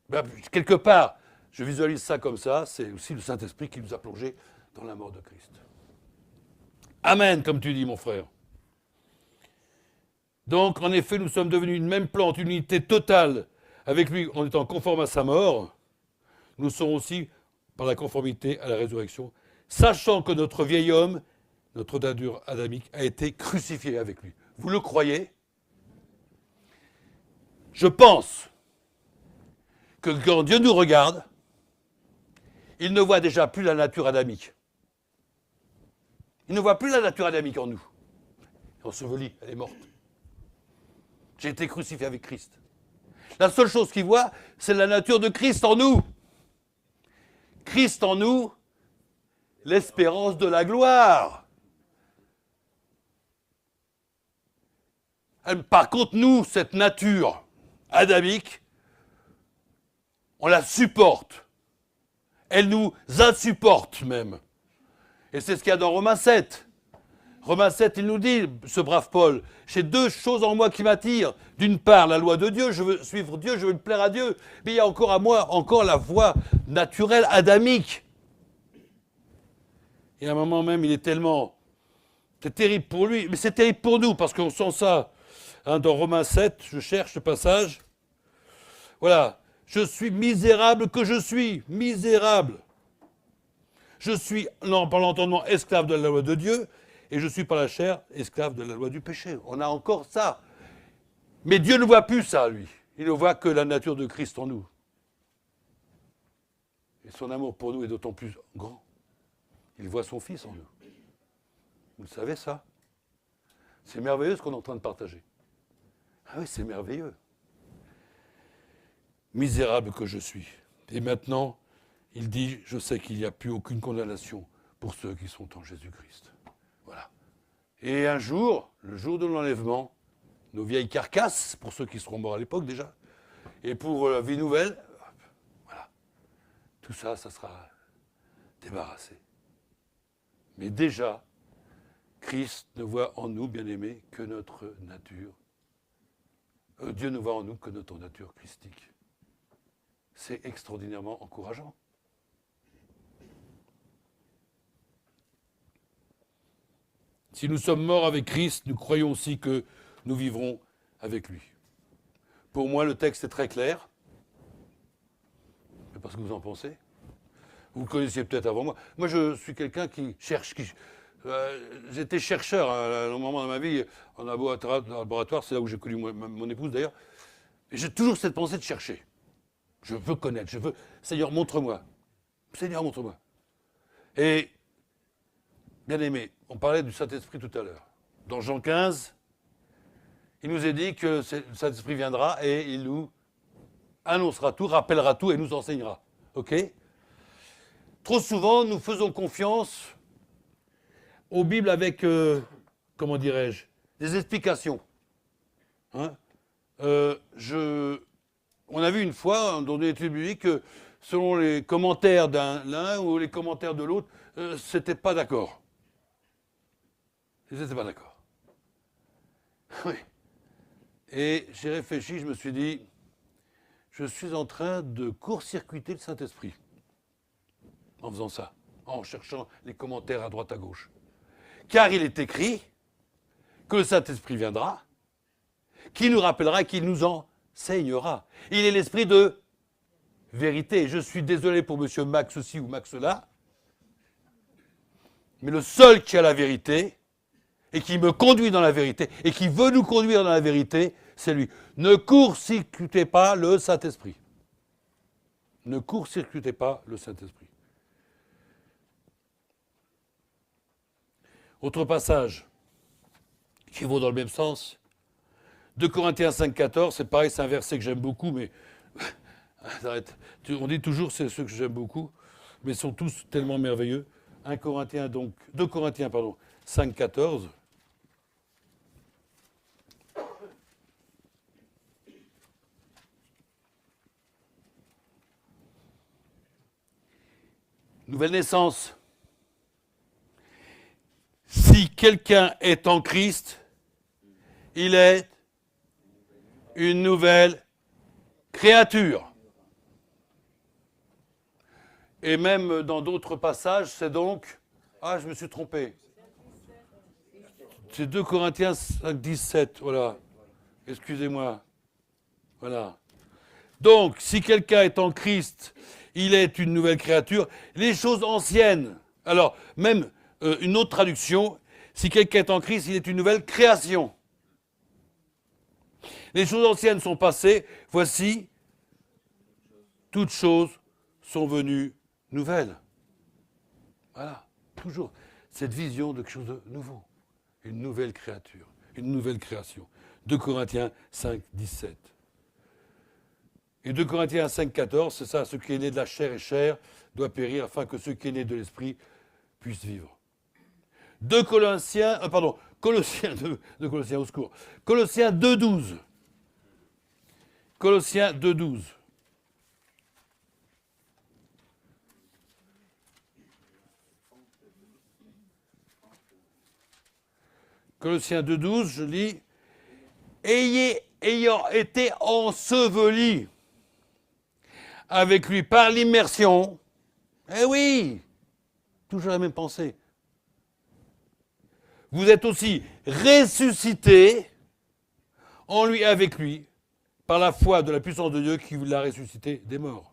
Speaker 1: Ben, quelque part, je visualise ça comme ça, c'est aussi le Saint-Esprit qui nous a plongés dans la mort de Christ. Amen, comme tu dis, mon frère. Donc, en effet, nous sommes devenus une même plante, une unité totale avec lui en étant conformes à sa mort. Nous serons aussi par la conformité à la résurrection, sachant que notre vieil homme, notre nature adamique, a été crucifié avec lui. Vous le croyez? Je pense que quand Dieu nous regarde, il ne voit déjà plus la nature adamique. Il ne voit plus la nature adamique en nous. Ensevelie, elle est morte. J'ai été crucifié avec Christ. La seule chose qu'il voit, c'est la nature de Christ en nous. Christ en nous, l'espérance de la gloire. Par contre, nous, cette nature adamique, on la supporte. Elle nous insupporte même. Et c'est ce qu'il y a dans Romains 7. Romains 7, il nous dit, ce brave Paul, j'ai deux choses en moi qui m'attirent. D'une part, la loi de Dieu, je veux suivre Dieu, je veux me plaire à Dieu. Mais il y a encore à moi, encore la voie naturelle, adamique. Et à un moment même, il est tellement... C'est terrible pour lui, mais c'est terrible pour nous, parce qu'on sent ça. Hein, dans Romains 7, je cherche ce passage. Voilà. Je suis misérable que je suis. Misérable. Je suis, par l'entendement, esclave de la loi de Dieu, et je suis par la chair, esclave de la loi du péché. On a encore ça. Mais Dieu ne voit plus ça, lui. Il ne voit que la nature de Christ en nous. Et son amour pour nous est d'autant plus grand. Il voit son Fils en nous. Vous le savez, ça? C'est merveilleux ce qu'on est en train de partager. Ah oui, c'est merveilleux. Misérable que je suis. Et maintenant, il dit, je sais qu'il n'y a plus aucune condamnation pour ceux qui sont en Jésus-Christ. Voilà. Et un jour, le jour de l'enlèvement, nos vieilles carcasses, pour ceux qui seront morts à l'époque déjà, et pour la vie nouvelle, voilà. Tout ça, ça sera débarrassé. Mais déjà, Christ ne voit en nous, bien-aimés, que notre nature. Dieu ne voit en nous que notre nature christique. C'est extraordinairement encourageant. Si nous sommes morts avec Christ, nous croyons aussi que nous vivrons avec lui. Pour moi, le texte est très clair. Je ne sais pas ce que vous en pensez. Vous le connaissiez peut-être avant moi. Moi, je suis quelqu'un qui cherche. J'étais chercheur à un moment de ma vie, en laboratoire, c'est là où j'ai connu mon épouse d'ailleurs. Et j'ai toujours cette pensée de chercher. Je veux connaître, je veux... Seigneur, montre-moi. Seigneur, montre-moi. Et, bien aimé, on parlait du Saint-Esprit tout à l'heure. Dans Jean 15, il nous est dit que le Saint-Esprit viendra et il nous annoncera tout, rappellera tout et nous enseignera. OK? Trop souvent, nous faisons confiance aux Bibles avec, comment dirais-je, des explications. Hein? On a vu une fois, dans une étude biblique, que selon les commentaires l'un ou les commentaires de l'autre, c'était pas d'accord. Ils n'étaient pas d'accord. Oui. Et j'ai réfléchi, je me suis dit, je suis en train de court-circuiter le Saint-Esprit en faisant ça, en cherchant les commentaires à droite à gauche. Car il est écrit que le Saint-Esprit viendra, qui nous rappellera, qui nous enseignera. Il est l'esprit de vérité. Je suis désolé pour monsieur Max ceci ou Max cela, mais le seul qui a la vérité et qui me conduit dans la vérité et qui veut nous conduire dans la vérité, c'est lui. Ne court-circuitez pas le Saint-Esprit. Ne court-circuitez pas le Saint-Esprit. Autre passage qui vaut dans le même sens. 2 Corinthiens 5,14, c'est pareil, c'est un verset que j'aime beaucoup, mais arrête. On dit toujours c'est ceux que j'aime beaucoup, mais ils sont tous tellement merveilleux. 2 Corinthiens 5,14. Nouvelle naissance. Si quelqu'un est en Christ, il est une nouvelle créature. Et même dans d'autres passages, c'est donc... Ah, je me suis trompé. C'est 2 Corinthiens 5, 17, voilà. Excusez-moi. Voilà. Donc, si quelqu'un est en Christ, il est une nouvelle créature. Les choses anciennes. Alors, même une autre traduction, si quelqu'un est en Christ, il est une nouvelle création. Les choses anciennes sont passées, voici, toutes choses sont venues nouvelles. Voilà, toujours cette vision de quelque chose de nouveau. Une nouvelle créature, une nouvelle création. 2 Corinthiens 5, 17. Et 2 Corinthiens 5, 14, c'est ça, ce qui est né de la chair est chair, doit périr, afin que ce qui est né de l'esprit puisse vivre. Colossiens 2, au secours. Colossiens 2, 12. Colossiens 2, 12. Colossiens 2, 12, je lis. Ayant été ensevelis avec lui par l'immersion, eh oui, toujours la même pensée. Vous êtes aussi ressuscités en lui, avec lui, par la foi de la puissance de Dieu qui l'a ressuscité des morts.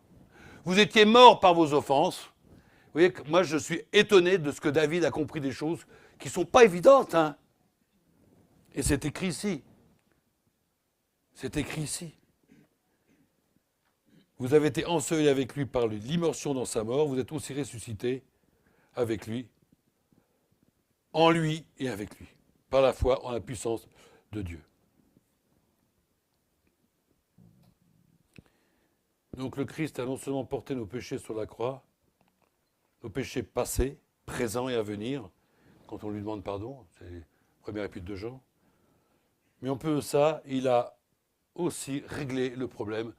Speaker 1: Vous étiez morts par vos offenses. Vous voyez, moi je suis étonné de ce que David a compris des choses qui ne sont pas évidentes. Hein. Et c'est écrit ici. C'est écrit ici. Vous avez été ensevelis avec lui par l'immersion dans sa mort. Vous êtes aussi ressuscités avec lui, en lui et avec lui, par la foi en la puissance de Dieu. Donc le Christ a non seulement porté nos péchés sur la croix, nos péchés passés, présents et à venir, quand on lui demande pardon, c'est la première épître de Jean, mais en plus de ça, il a aussi réglé le problème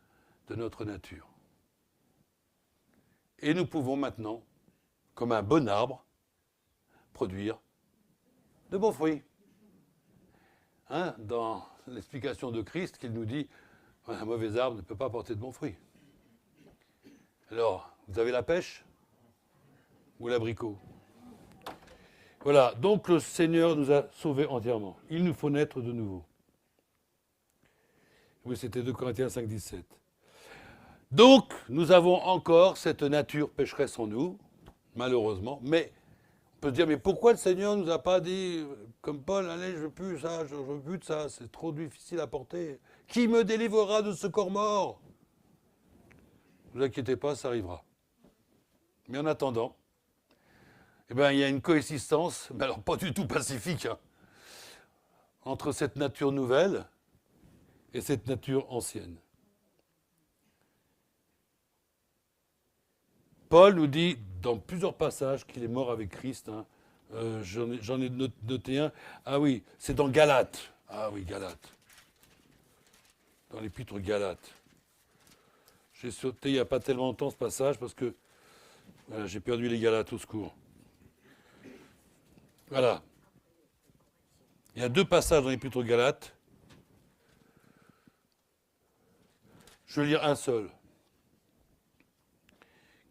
Speaker 1: de notre nature. Et nous pouvons maintenant, comme un bon arbre, produire de bons fruits. Hein, dans l'explication de Christ, qu'il nous dit un mauvais arbre ne peut pas porter de bons fruits. Alors, vous avez la pêche ou l'abricot? Voilà, donc le Seigneur nous a sauvés entièrement. Il nous faut naître de nouveau. Oui, c'était 2 Corinthiens 5, 17. Donc, nous avons encore cette nature pécheresse en nous, malheureusement, mais on peut se dire, mais pourquoi le Seigneur ne nous a pas dit, comme Paul, allez, je veux plus ça, je veux plus de ça, c'est trop difficile à porter. Qui me délivrera de ce corps mort? Ne vous inquiétez pas, ça arrivera. Mais en attendant, eh ben, il y a une coexistence, mais alors pas du tout pacifique, hein, entre cette nature nouvelle et cette nature ancienne. Paul nous dit dans plusieurs passages qu'il est mort avec Christ. Hein. J'en ai noté un. Ah oui, c'est dans Galates. Ah oui, Galates. Dans l'épître Galates. J'ai sauté il n'y a pas tellement longtemps ce passage parce que voilà, j'ai perdu les Galates au secours. Voilà. Il y a 2 passages dans l'épître Galates. Je vais lire un seul.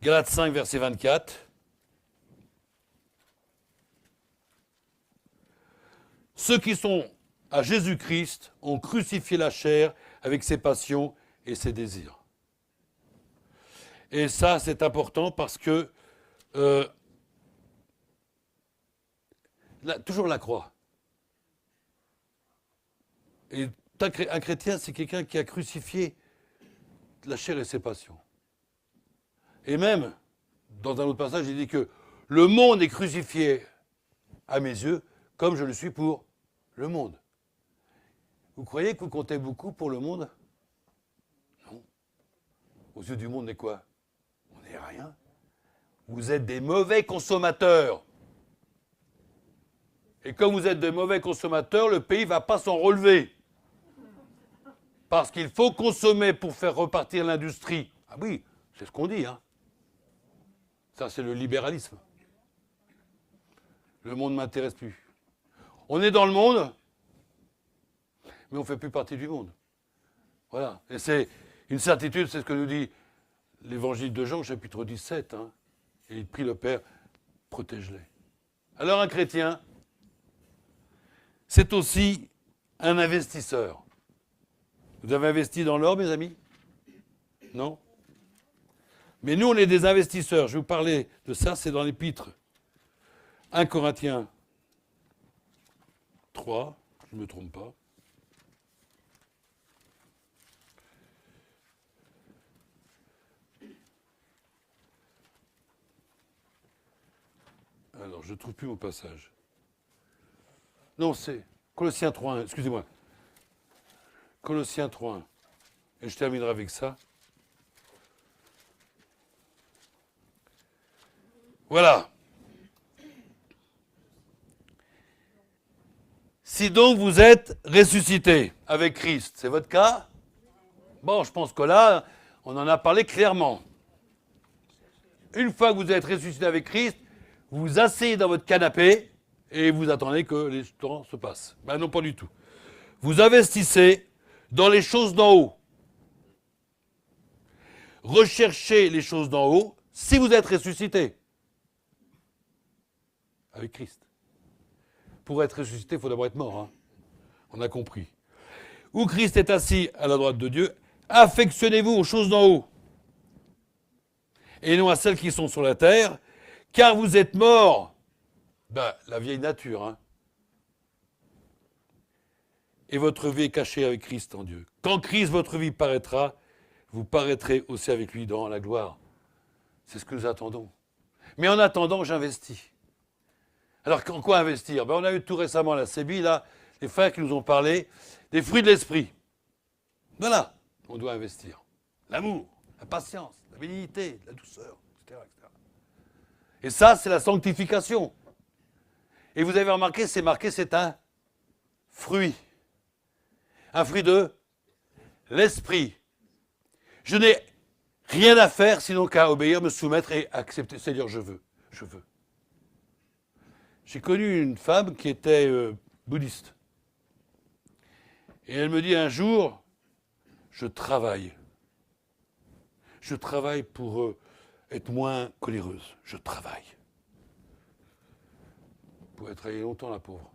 Speaker 1: Galates 5, verset 24. Ceux qui sont à Jésus-Christ ont crucifié la chair avec ses passions et ses désirs. Et ça, c'est important parce que toujours la croix. Et Un chrétien, c'est quelqu'un qui a crucifié la chair et ses passions. Et même, dans un autre passage, il dit que le monde est crucifié à mes yeux comme je le suis pour le monde. Vous croyez que vous comptez beaucoup pour le monde? Non. Aux yeux du monde, on est quoi? On n'est rien. Vous êtes des mauvais consommateurs. Et comme vous êtes des mauvais consommateurs, le pays ne va pas s'en relever. Parce qu'il faut consommer pour faire repartir l'industrie. Ah oui, c'est ce qu'on dit, hein. Ça, c'est le libéralisme. Le monde ne m'intéresse plus. On est dans le monde, mais on ne fait plus partie du monde. Voilà. Et c'est une certitude, c'est ce que nous dit l'évangile de Jean, chapitre 17. Hein. Et il prie le Père, protège-les. Alors un chrétien, c'est aussi un investisseur. Vous avez investi dans l'or, mes amis? Non? Mais nous, on est des investisseurs. Je vais vous parler de ça, c'est dans l'épître 1 Corinthiens 3, je ne me trompe pas. Alors, je ne trouve plus mon passage. Non, c'est Colossiens 3.1, excusez-moi. Colossiens 3.1. Et je terminerai avec ça. Voilà. Si donc vous êtes ressuscité avec Christ, c'est votre cas? Bon, je pense que là, on en a parlé clairement. Une fois que vous êtes ressuscité avec Christ, vous vous asseyez dans votre canapé et vous attendez que les temps se passent. Ben non, pas du tout. Vous investissez dans les choses d'en haut. Recherchez les choses d'en haut si vous êtes ressuscité avec Christ. Pour être ressuscité, il faut d'abord être mort. Hein. On a compris. Où Christ est assis à la droite de Dieu, affectionnez-vous aux choses d'en haut. Et non à celles qui sont sur la terre, car vous êtes morts. Ben, la vieille nature. Hein. Et votre vie est cachée avec Christ en Dieu. Quand Christ, votre vie, paraîtra, vous paraîtrez aussi avec lui dans la gloire. C'est ce que nous attendons. Mais en attendant, j'investis. Alors, en quoi investir? Ben, on a eu tout récemment à la CEBI, là, les frères qui nous ont parlé des fruits de l'esprit. Voilà, on doit investir. L'amour, la patience, la bénignité, la douceur, etc., etc. Et ça, c'est la sanctification. Et vous avez remarqué, c'est marqué, c'est un fruit. Un fruit de l'esprit. Je n'ai rien à faire sinon qu'à obéir, me soumettre et accepter. C'est-à-dire, je veux. J'ai connu une femme qui était bouddhiste. Et elle me dit un jour, je travaille. Je travaille pour être moins coléreuse. Je travaille. Vous pouvez travailler longtemps, la pauvre.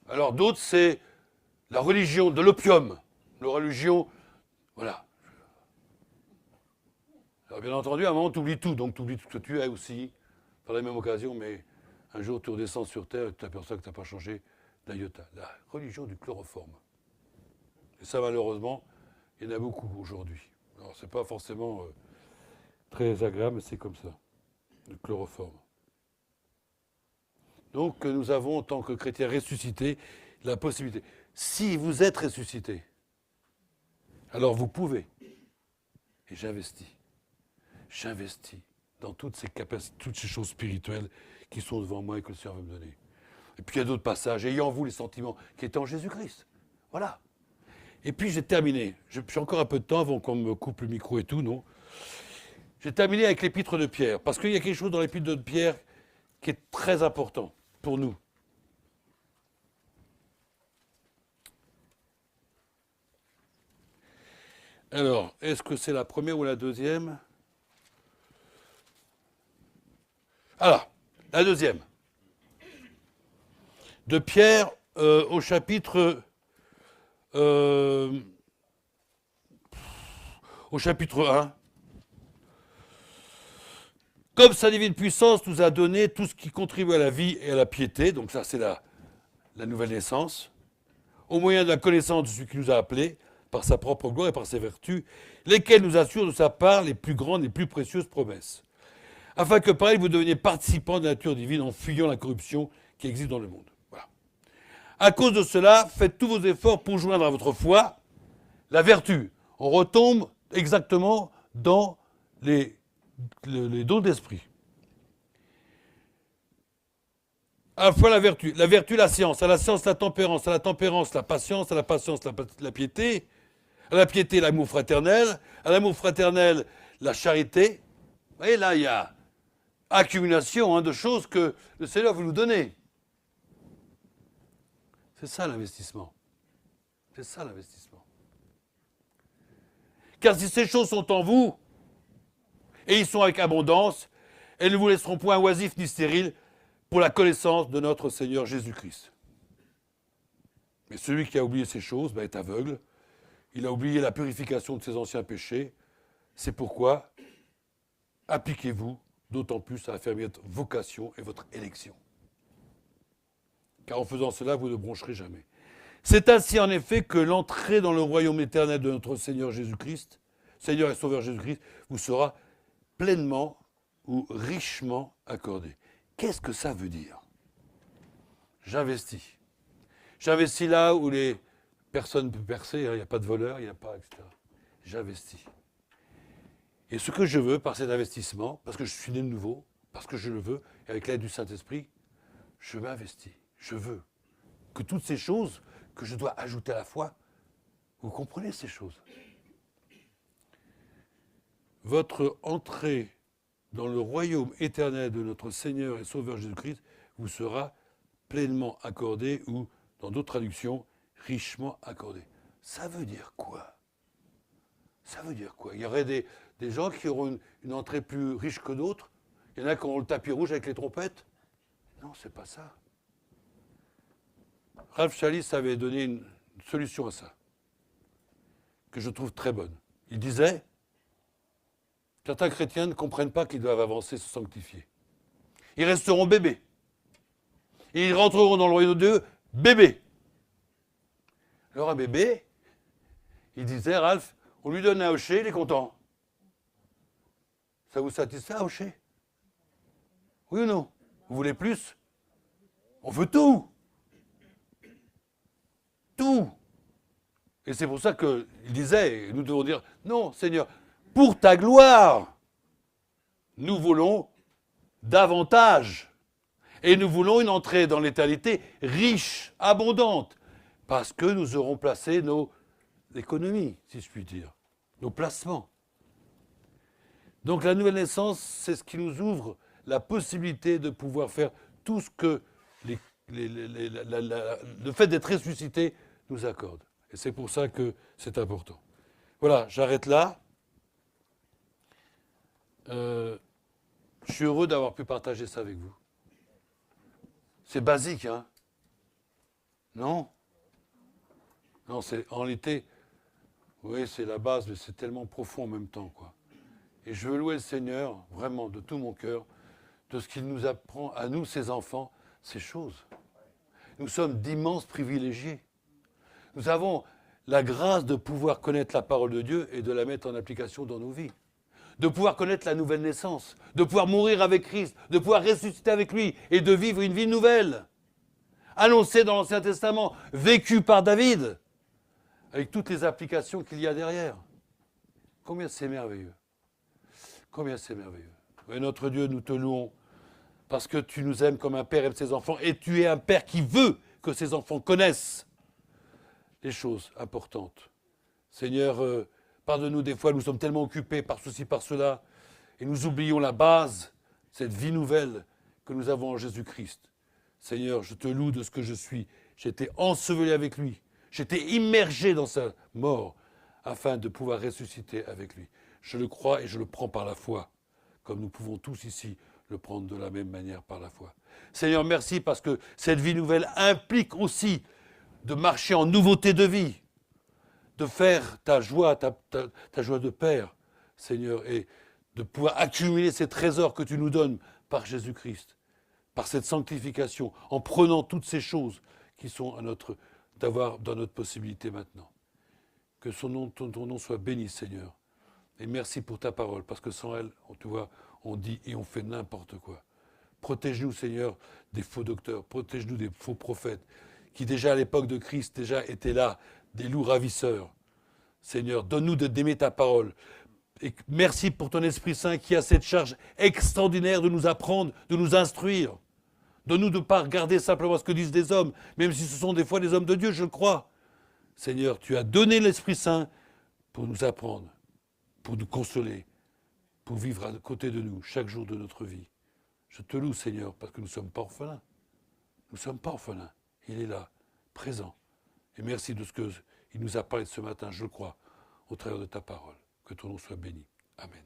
Speaker 1: Alors d'autres, c'est la religion de l'opium. La religion, voilà. Alors bien entendu, à un moment, tu oublies tout. Donc tu oublies tout ce que tu es aussi. Par la même occasion, mais un jour tu redescends sur Terre et tu t'aperçois que tu n'as pas changé d'iota. La religion du chloroforme. Et ça, malheureusement, il y en a beaucoup aujourd'hui. Alors, c'est pas forcément très agréable, mais c'est comme ça. Le chloroforme. Donc, nous avons, en tant que chrétiens ressuscités, la possibilité. Si vous êtes ressuscités, alors vous pouvez. Et j'investis. J'investis dans toutes ces capacités, toutes ces choses spirituelles qui sont devant moi et que le Seigneur veut me donner. Et puis il y a d'autres passages. Ayez en vous les sentiments qui étaient en Jésus-Christ. Voilà. Et puis j'ai terminé. J'ai encore un peu de temps avant qu'on me coupe le micro et tout, non? J'ai terminé avec l'épître de Pierre. Parce qu'il y a quelque chose dans l'épître de Pierre qui est très important pour nous. Alors, est-ce que c'est la première ou la deuxième? Alors, la deuxième. De Pierre au chapitre 1. Comme sa divine puissance nous a donné tout ce qui contribue à la vie et à la piété, donc ça c'est la nouvelle naissance, au moyen de la connaissance de celui qui nous a appelés, par sa propre gloire et par ses vertus, lesquelles nous assurent de sa part les plus grandes et plus précieuses promesses. Afin que par elle vous deveniez participants de la nature divine en fuyant la corruption qui existe dans le monde. Voilà. À cause de cela, faites tous vos efforts pour joindre à votre foi la vertu. On retombe exactement dans les dons d'esprit. À la fois la vertu, la science, à la science, la tempérance, à la tempérance, la patience, à la patience, la piété, à la piété, l'amour fraternel, à l'amour fraternel, la charité. Vous voyez, là, il y a accumulation de choses que le Seigneur veut nous donner. C'est ça l'investissement. C'est ça l'investissement. Car si ces choses sont en vous, et ils sont avec abondance, elles ne vous laisseront point oisifs ni stériles pour la connaissance de notre Seigneur Jésus-Christ. Mais celui qui a oublié ces choses est aveugle. Il a oublié la purification de ses anciens péchés. C'est pourquoi appliquez-vous d'autant plus à affermir votre vocation et votre élection. Car en faisant cela, vous ne broncherez jamais. C'est ainsi en effet que l'entrée dans le royaume éternel de notre Seigneur Jésus-Christ, Seigneur et Sauveur Jésus-Christ, vous sera pleinement ou richement accordée. Qu'est-ce que ça veut dire? J'investis. J'investis là où les personnes peuvent percer, il n'y a pas de voleurs, il n'y a pas, etc. J'investis. Et ce que je veux par cet investissement, parce que je suis né de nouveau, parce que je le veux, et avec l'aide du Saint-Esprit, je m'investis. Je veux que toutes ces choses que je dois ajouter à la foi, vous comprenez ces choses. Votre entrée dans le royaume éternel de notre Seigneur et Sauveur Jésus-Christ vous sera pleinement accordée, ou, dans d'autres traductions, richement accordée. Ça veut dire quoi? Ça veut dire quoi? Il y aurait des gens qui auront une entrée plus riche que d'autres? Il y en a qui auront le tapis rouge avec les trompettes? Non, c'est pas ça. Ralph Chalice avait donné une solution à ça, que je trouve très bonne. Il disait, certains chrétiens ne comprennent pas qu'ils doivent avancer, se sanctifier. Ils resteront bébés. Et ils rentreront dans le royaume de Dieu, bébés. Alors un bébé, il disait, Ralph, on lui donne un hocher, il est content. Ça vous satisfait un hocher? Oui ou non? Vous voulez plus? On veut tout. Tout. Et c'est pour ça qu'il disait, et nous devons dire, non, Seigneur, pour ta gloire, nous voulons davantage. Et nous voulons une entrée dans l'éternité riche, abondante, parce que nous aurons placé nos économies, si je puis dire, nos placements. Donc la nouvelle naissance, c'est ce qui nous ouvre la possibilité de pouvoir faire tout ce que le fait d'être ressuscité nous accorde. Et c'est pour ça que c'est important. Voilà, j'arrête là. Je suis heureux d'avoir pu partager ça avec vous. C'est basique, hein? Non? Non, c'est en réalité, oui, c'est la base, mais c'est tellement profond en même temps, quoi. Et je veux louer le Seigneur, vraiment, de tout mon cœur, de ce qu'il nous apprend à nous, ses enfants, ces choses. Nous sommes d'immenses privilégiés. Nous avons la grâce de pouvoir connaître la parole de Dieu et de la mettre en application dans nos vies. De pouvoir connaître la nouvelle naissance, de pouvoir mourir avec Christ, de pouvoir ressusciter avec lui et de vivre une vie nouvelle. Annoncée dans l'Ancien Testament, vécue par David, avec toutes les applications qu'il y a derrière. Combien c'est merveilleux. Combien c'est merveilleux. Et notre Dieu, nous te louons parce que tu nous aimes comme un père aime ses enfants et tu es un père qui veut que ses enfants connaissent les choses importantes. Seigneur, pardonne-nous des fois, nous sommes tellement occupés par ceci, par cela, et nous oublions la base, cette vie nouvelle que nous avons en Jésus-Christ. Seigneur, je te loue de ce que je suis. J'étais enseveli avec lui. J'étais immergé dans sa mort afin de pouvoir ressusciter avec lui. Je le crois et je le prends par la foi, comme nous pouvons tous ici le prendre de la même manière par la foi. Seigneur, merci parce que cette vie nouvelle implique aussi de marcher en nouveauté de vie, de faire ta joie, ta joie de Père, Seigneur, et de pouvoir accumuler ces trésors que tu nous donnes par Jésus-Christ, par cette sanctification, en prenant toutes ces choses qui sont à notre d'avoir dans notre possibilité maintenant. Que ton nom soit béni, Seigneur. Et merci pour ta parole, parce que sans elle, tu vois, on dit et on fait n'importe quoi. Protège-nous, Seigneur, des faux docteurs, protège-nous des faux prophètes, qui déjà à l'époque de Christ déjà étaient là, des loups ravisseurs. Seigneur, donne-nous d'aimer ta parole. Et merci pour ton Esprit Saint qui a cette charge extraordinaire de nous apprendre, de nous instruire. Donne-nous de ne pas regarder simplement ce que disent des hommes, même si ce sont des fois des hommes de Dieu, je le crois. Seigneur, tu as donné l'Esprit Saint pour nous apprendre, pour nous consoler, pour vivre à côté de nous chaque jour de notre vie. Je te loue, Seigneur, parce que nous ne sommes pas orphelins. Nous ne sommes pas orphelins. Il est là, présent. Et merci de ce qu'il nous a parlé ce matin, je le crois, au travers de ta parole. Que ton nom soit béni. Amen.